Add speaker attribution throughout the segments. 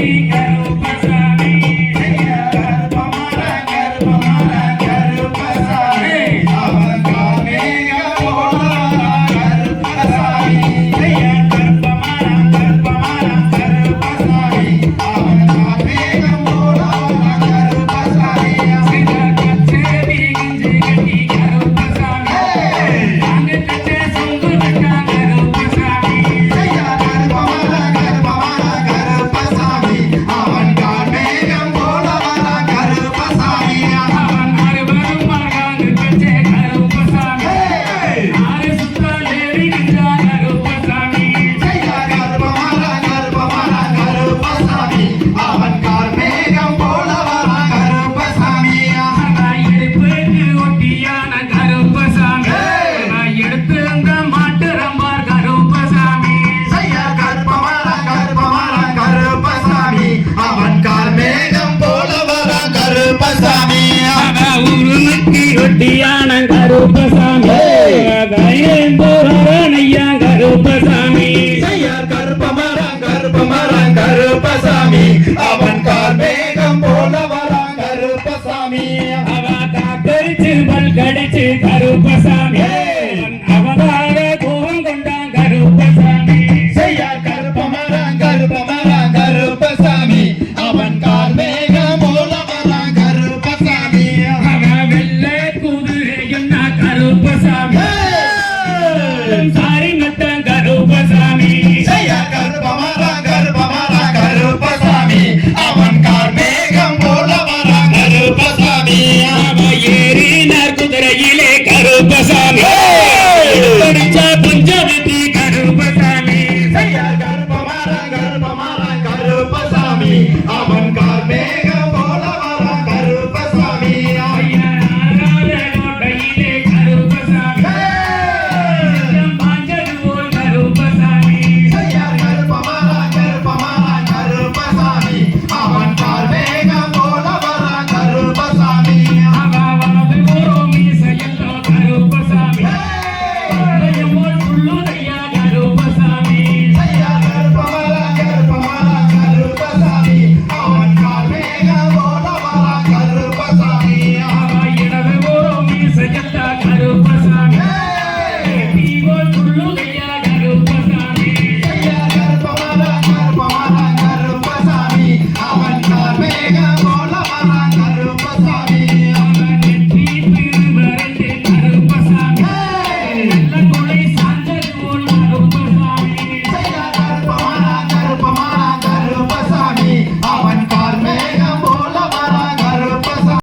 Speaker 1: கருப்பசாமி ஐயா கருப்பசாமி
Speaker 2: கருப்பசாமி அவன் கால் மேகம் போல வரான் கருப்பசாமி
Speaker 1: அவன் கரிச்சு பல் கடிச்சு கருப்பசாமி அவனாக கோபம் கொண்டான் கருப்பசாமி
Speaker 2: கருப்பமரம் கருப்பசாமி அவன் கால் மேகம் போல வரான் கருப்பசாமி
Speaker 1: அவன் வெள்ளை குதிரையும் கருப்பசாமி சாரி மத்தம் கருப்பசாமி
Speaker 2: கருப்பசாமி அவன் கால் மேகம் போல வரான் கருப்பசாமி
Speaker 1: அவன் ஏறினார் குதிரையிலே கருப்பசாமி பஞ்சவதி கருப்பசாமி
Speaker 2: கருப்பசாமி அவன் கால் மேகம் போல வரான் கருப்பசாமி
Speaker 1: கோட்டையிலே கருப்பசாமி பாஞ்சது போல் கருப்பசாமி
Speaker 2: கருப்பசாமி அவன் கால் மேகம் போல வரான் கருப்பசாமி
Speaker 1: அவனது ஒரு மீசையல்லோ கருப்பசாமி சொல்லுதையா கருப்பசாமி
Speaker 2: கருப்பசாமி அவன் கால் மேகம் போல வரான் கருப்பசாமி
Speaker 1: இடது ஒரு மீசையல்லா கருப்பசாமி சொல்லுதையா கருப்பசாமி
Speaker 2: கருப்பசாமி அவன் கால் மேகம் போல வரான் கருப்பசாமி கருப்பசாமி அவன் கால் மேகம் போல வரான் கருப்பசாமி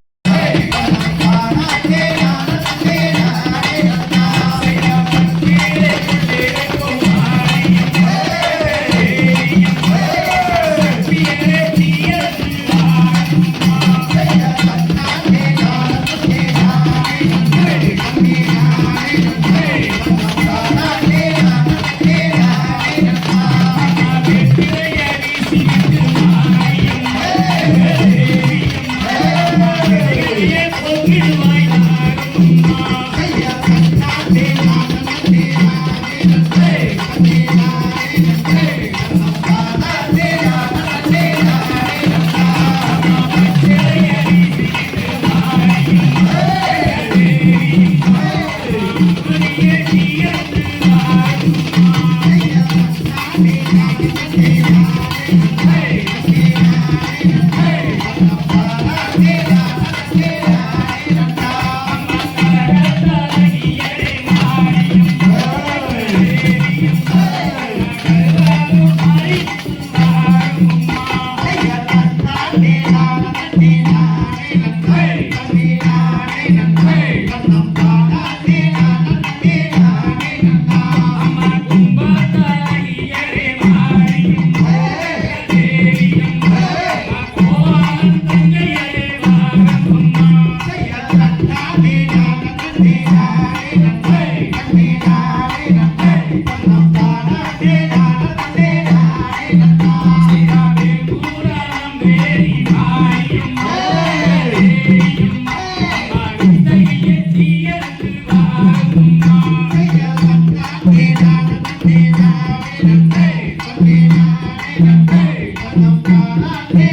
Speaker 1: Oh
Speaker 2: நன்றி